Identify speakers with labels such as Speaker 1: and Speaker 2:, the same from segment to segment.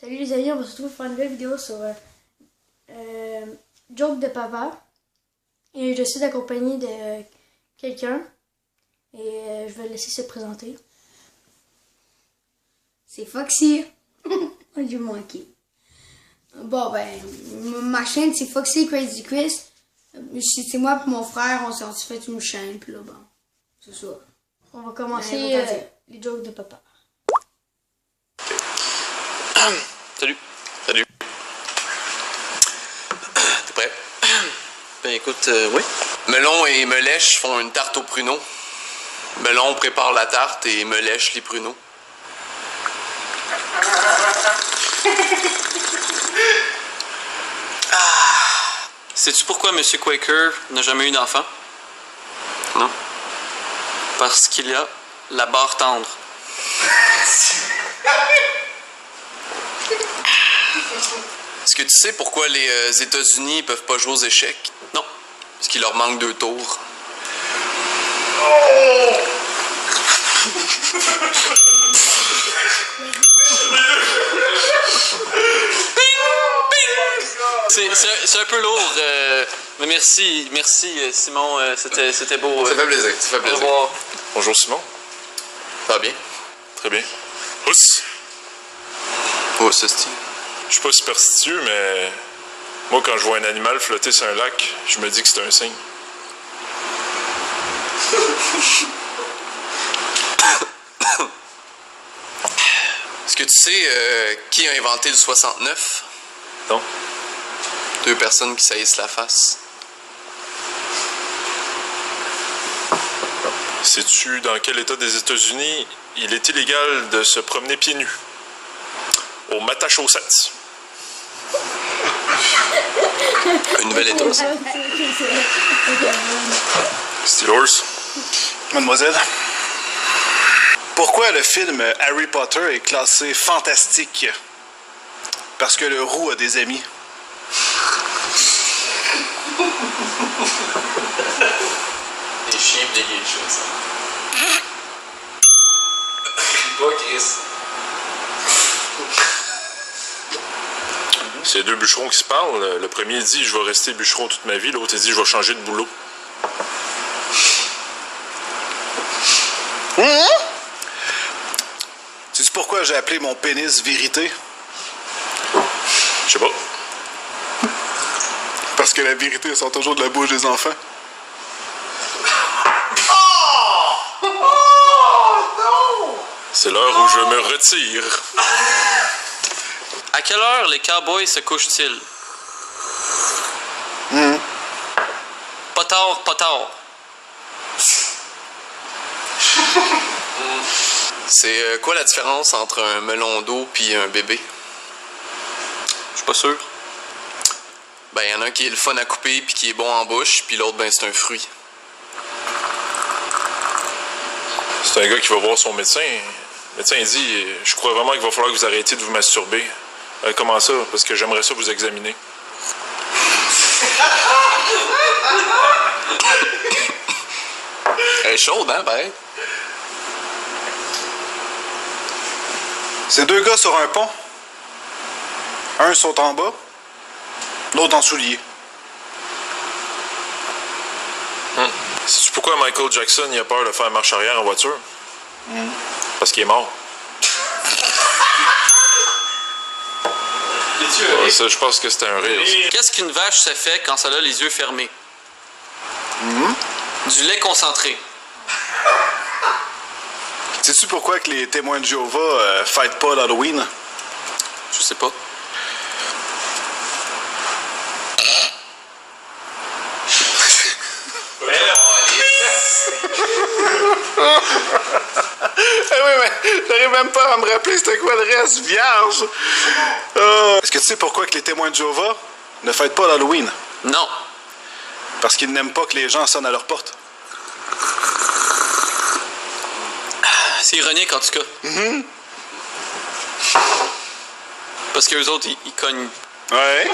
Speaker 1: Salut les amis, on va se retrouver pour faire une nouvelle vidéo sur Joke de papa. Et je suis accompagné de quelqu'un. Et je vais le laisser se présenter.
Speaker 2: C'est Foxy. J'ai manqué. Bon, ben, ma chaîne, c'est Foxy Crazy Chris. C'est moi et mon frère, on s'est fait une chaîne, puis là, bon, c'est ça.
Speaker 1: On va commencer les jokes de papa.
Speaker 3: Salut. Salut. T'es prêt? Ben écoute, oui. Melon et Melèche font une tarte aux pruneaux. Melon prépare la tarte et Melèche les pruneaux. Sais-tu pourquoi M. Quaker n'a jamais eu d'enfant? Non. Parce qu'il y a la barre tendre. Est-ce que tu sais pourquoi les États-Unis ne peuvent pas jouer aux échecs? Non. Parce qu'il leur manque 2 tours. C'est un peu lourd, mais merci Simon, c'était beau. Ça fait plaisir, ça fait plaisir. Au revoir.
Speaker 4: Bonjour Simon.
Speaker 3: Ça va bien?
Speaker 4: Très bien. Ouss!
Speaker 3: Oh, ça se tient.
Speaker 4: Je suis pas superstitieux, mais moi, quand je vois un animal flotter sur un lac, je me dis que c'est un signe.
Speaker 3: Est-ce que tu sais qui a inventé le 69?
Speaker 4: Non?
Speaker 3: 2 personnes qui saillissent la face.
Speaker 4: Sais-tu dans quel état des États-Unis il est illégal de se promener pieds nus? Au Massachusetts.
Speaker 3: Un nouvel état, ça.
Speaker 4: Steelers.
Speaker 5: Mademoiselle, pourquoi le film Harry Potter est classé fantastique? Parce que le roux a des amis.
Speaker 3: Des chiens pis des geishas, ça. Pas Chris.
Speaker 4: C'est 2 bûcherons qui se parlent. Le premier dit « Je vais rester bûcheron toute ma vie », l'autre dit « Je vais changer de boulot ».
Speaker 5: Sais-tu pourquoi j'ai appelé mon pénis vérité?
Speaker 4: Je sais pas.
Speaker 5: Parce que la vérité sort toujours de la bouche des enfants.
Speaker 4: C'est l'heure où je me retire.
Speaker 3: À quelle heure les cowboys se couchent-ils? Pas tard, pas tard. C'est quoi la différence entre un melon d'eau puis un bébé? Je suis pas sûr. Ben, y en a un qui est le fun à couper puis qui est bon en bouche, puis l'autre, ben, c'est un fruit.
Speaker 4: C'est un gars qui va voir son médecin. Le médecin il dit « Je crois vraiment qu'il va falloir que vous arrêtiez de vous masturber. » Comment ça? Parce que j'aimerais ça vous examiner.
Speaker 3: Elle est chaude, hein, ben?
Speaker 5: C'est 2 gars sur un pont. Un saute en bas, l'autre en soulier.
Speaker 4: Sais-tu pourquoi Michael Jackson il a peur de faire marche arrière en voiture? Parce qu'il est mort. Ouais, ça, je pense que c'était un rire.
Speaker 3: Qu'est-ce qu'une vache se fait quand ça a les yeux fermés? Du lait concentré.
Speaker 5: Sais-tu pourquoi que les témoins de Jéhovah fêtent pas l'Halloween?
Speaker 3: Je sais pas.
Speaker 5: Oui, mais j'arrive même pas à me rappeler c'était quoi le reste, vierge. Est-ce que tu sais pourquoi que les témoins de Jéhovah ne fêtent pas l'Halloween?
Speaker 3: Non.
Speaker 5: Parce qu'ils n'aiment pas que les gens sonnent à leur porte.
Speaker 3: C'est ironique, en tout cas. Parce qu'eux autres, ils cognent.
Speaker 5: Ouais.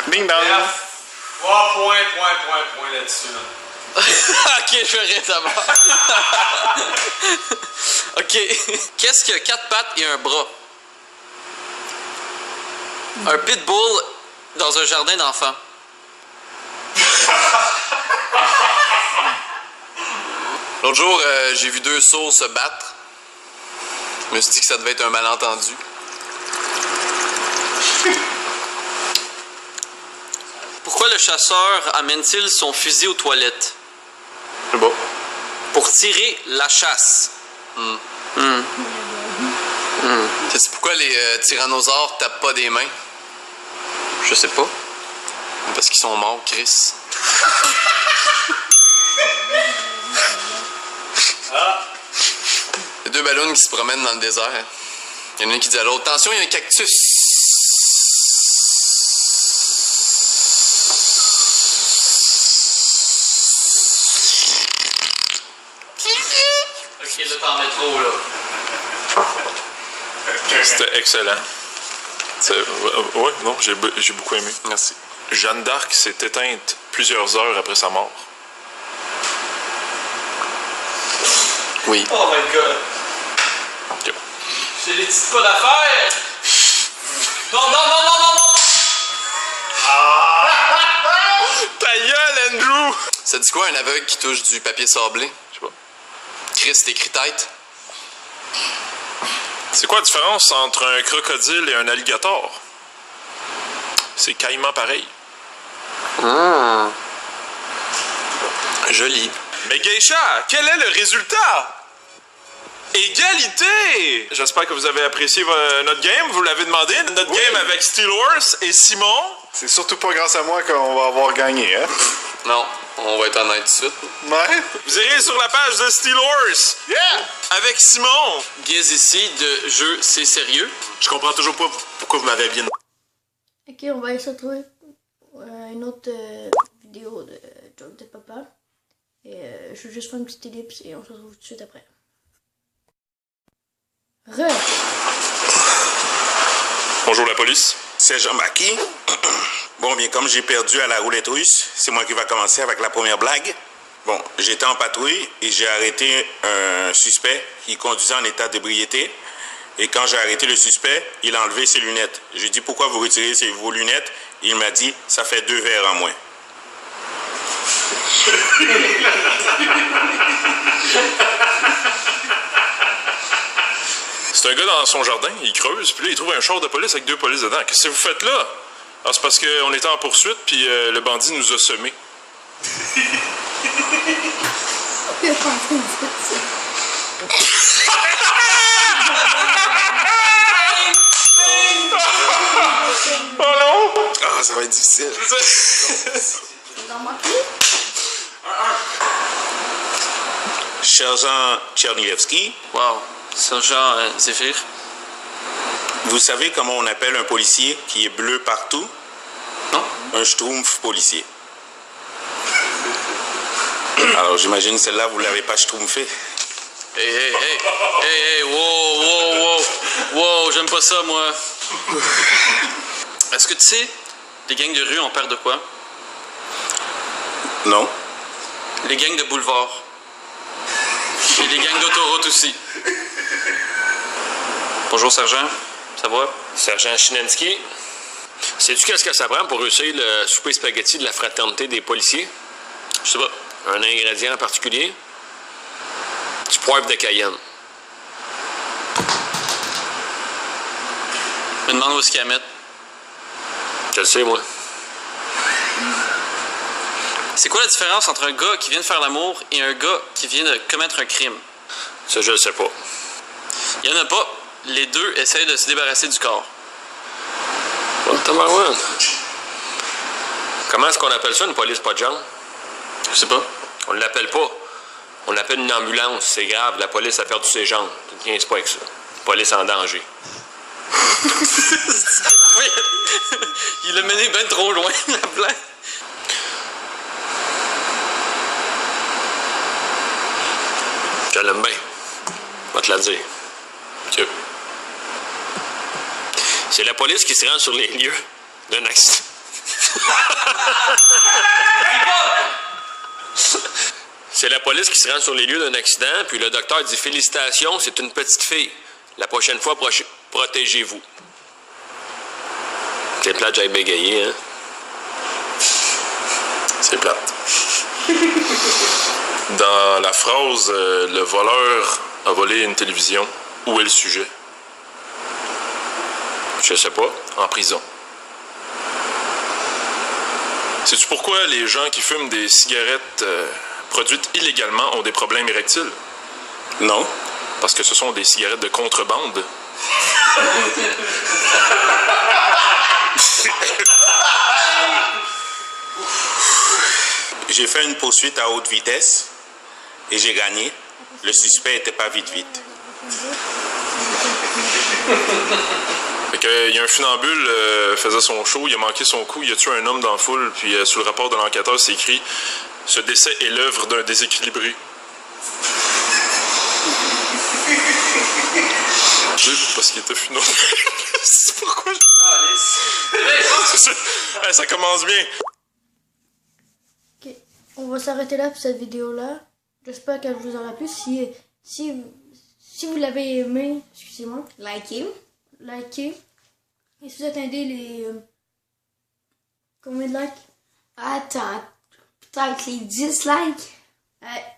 Speaker 5: Bing bang.
Speaker 6: Point là-dessus. Là.
Speaker 3: Ok, je verrai d'abord. Ok. Qu'est-ce qui a 4 pattes et un bras? Un pitbull dans un jardin d'enfants. L'autre jour, j'ai vu 2 sourds se battre. Je me suis dit que ça devait être un malentendu. Pourquoi le chasseur amène-t-il son fusil aux toilettes?
Speaker 4: C'est bon.
Speaker 3: Pour tirer la chasse. C'est pourquoi les tyrannosaures tapent pas des mains? Je sais pas. Parce qu'ils sont morts, Chris. Il y a 2 ballons qui se promènent dans le désert. Il y en a un qui dit à l'autre, attention, il y a un cactus. Ok, là t'en mets trop, là.
Speaker 4: C'était excellent. Ouais, non, j'ai beaucoup aimé.
Speaker 3: Merci.
Speaker 4: Jeanne d'Arc s'est éteinte plusieurs heures après sa mort.
Speaker 3: Oui.
Speaker 6: Oh my god.
Speaker 4: Okay.
Speaker 6: J'ai des petites pas d'affaires. Non, non, non, non, non, non.
Speaker 4: Ta gueule, Andrew!
Speaker 3: Ça dit quoi un aveugle qui touche du papier sablé?
Speaker 4: Je sais pas.
Speaker 3: Chris, t'écris tête.
Speaker 4: C'est quoi la différence entre un crocodile et un alligator? C'est caïman pareil.
Speaker 3: Joli.
Speaker 4: Mais Geisha, quel est le résultat? Égalité! J'espère que vous avez apprécié notre game. Vous l'avez demandé. Notre game avec Steel Horse et Simon.
Speaker 5: C'est surtout pas grâce à moi qu'on va avoir gagné, hein?
Speaker 3: Non, on va être honnête tout de suite.
Speaker 5: Ouais?
Speaker 4: Vous irez sur la page de Steel Horse.
Speaker 5: Yeah!
Speaker 4: Avec Simon.
Speaker 3: Guise ici de jeu C'est sérieux.
Speaker 4: Je comprends toujours pas pourquoi vous m'avez bien...
Speaker 1: Ok, on va essayer de trouver une autre vidéo de Joke de Papa. Et je vais juste faire une petite ellipse et on se retrouve tout de suite après.
Speaker 4: Bonjour la police.
Speaker 7: C'est Jean-Baki. Bon, bien, comme j'ai perdu à la roulette russe, c'est moi qui va commencer avec la première blague. Bon, j'étais en patrouille et j'ai arrêté un suspect qui conduisait en état d'ébriété. Et quand j'ai arrêté le suspect, il a enlevé ses lunettes. J'ai dit, pourquoi vous retirez vos lunettes? Il m'a dit, ça fait 2 verres en moins.
Speaker 4: C'est un gars dans son jardin, il creuse, puis là, il trouve un char de police avec 2 polices dedans. Qu'est-ce que vous faites là? Alors, c'est parce qu'on était en poursuite, puis le bandit nous a semés. Oh non!
Speaker 7: Ah, ça va être difficile. Sergent Tchernievski,
Speaker 3: Wow. Sergent Zéphyr.
Speaker 7: vous savez comment on appelle un policier qui est bleu partout?
Speaker 3: Non?
Speaker 7: Un schtroumpf policier. Alors, j'imagine celle-là, vous l'avez pas schtroumpfé.
Speaker 3: Hey, wow, j'aime pas ça, moi. Est-ce que tu sais, les gangs de rue ont peur de quoi?
Speaker 7: Non?
Speaker 3: Les gangs de boulevard. Et les gangs d'autoroute aussi. Bonjour, sergent. Ça va?
Speaker 8: Sergent Chinensky, sais-tu qu'est-ce que ça prend pour réussir le souper spaghetti de la fraternité des policiers?
Speaker 3: Je sais pas.
Speaker 8: Un ingrédient en particulier? Du poivre de Cayenne.
Speaker 3: Je me demande où est-ce qu'il y a à mettre.
Speaker 8: Je le sais, moi.
Speaker 3: C'est quoi la différence entre un gars qui vient de faire l'amour et un gars qui vient de commettre un crime?
Speaker 8: Ça, je le sais pas.
Speaker 3: Il y en a pas. Les deux essayent de se débarrasser du corps.
Speaker 8: Oh, tabarouette. Comment est-ce qu'on appelle ça, une police pas de genre?
Speaker 3: Je sais pas.
Speaker 8: On l'appelle pas. On l'appelle une ambulance. C'est grave. La police a perdu ses jambes. Tu ne niaises pas avec ça. Police en danger.
Speaker 3: Oui. Il l'a mené bien trop loin, la blague.
Speaker 8: Je l'aime bien. Je vais te la dire.
Speaker 3: Ok.
Speaker 8: C'est la police qui se rend sur les lieux d'un accident. C'est la police qui se rend sur les lieux d'un accident, puis le docteur dit « Félicitations, c'est une petite fille. La prochaine fois, protégez-vous. » C'est plate, j'aille bégayer, hein?
Speaker 4: C'est plate. Dans la phrase le voleur a volé une télévision, où est le sujet?
Speaker 8: Je sais pas.
Speaker 4: En prison. Sais-tu pourquoi les gens qui fument des cigarettes produites illégalement ont des problèmes érectiles?
Speaker 7: Non.
Speaker 4: Parce que ce sont des cigarettes de contrebande.
Speaker 7: J'ai fait une poursuite à haute vitesse et j'ai gagné. Le suspect n'était pas vite.
Speaker 4: Fait que, il y a un funambule faisait son show, il a manqué son coup, il a tué un homme dans la foule, puis sous le rapport de l'enquêteur, c'est écrit « Ce décès est l'œuvre d'un déséquilibré. » Parce qu'il était funambule. C'est pourquoi ça commence bien.
Speaker 1: Ok, on va s'arrêter là pour cette vidéo-là. J'espère qu'elle vous aura plu. Si vous l'avez aimé, excusez-moi, likez. Et si vous attendez les... combien de likes?
Speaker 2: Attends, peut-être les 10 likes.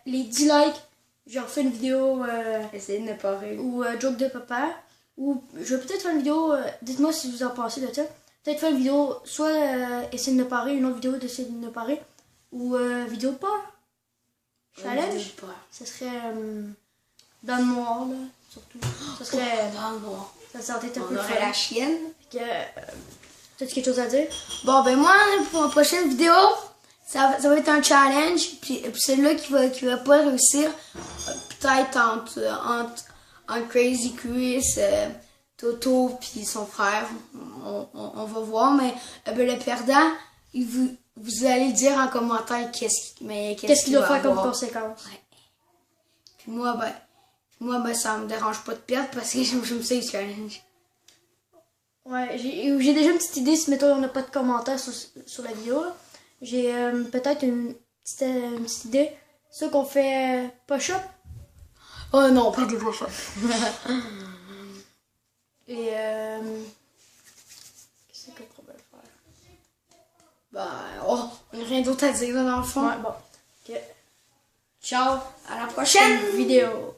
Speaker 1: Les 10 likes, je refais une vidéo...
Speaker 2: Essayez de ne pas rire.
Speaker 1: Ou joke de papa. Ou je vais peut-être faire une vidéo, dites-moi si vous en pensez de ça. Peut-être faire une vidéo, soit essayer de ne pas rire, une autre vidéo d'essayer de ne pas rire. Ou vidéo de peur. Challenge. Ça serait dans le noir, là, surtout. Ça serait
Speaker 2: dans le noir.
Speaker 1: Ça serait un
Speaker 2: On
Speaker 1: peu
Speaker 2: aurait la chienne.
Speaker 1: Peut-être quelque chose à dire?
Speaker 2: Bon, ben moi, pour la prochaine vidéo, ça va être un challenge. Puis celui-là qui va pas réussir, peut-être entre Crazy Chris, Toto puis son frère. On va voir. Mais le perdant, vous allez dire en commentaire qu'est-ce
Speaker 1: qu'il doit faire comme conséquence.
Speaker 2: Ouais. Puis moi, ça me dérange pas de perdre parce que j'aime ça, le challenge.
Speaker 1: Ouais, j'ai déjà une petite idée si, mettons, on n'a pas de commentaires sur la vidéo. J'ai peut-être une petite idée. Ceux qu'on fait push-up.
Speaker 2: Oh non, pas de push-up.
Speaker 1: Et qu'est-ce qu'on pourrait faire?
Speaker 2: On n'a rien d'autre à dire là, dans le fond.
Speaker 1: Ouais, bon. Ok.
Speaker 2: Ciao, à la prochaine
Speaker 1: vidéo.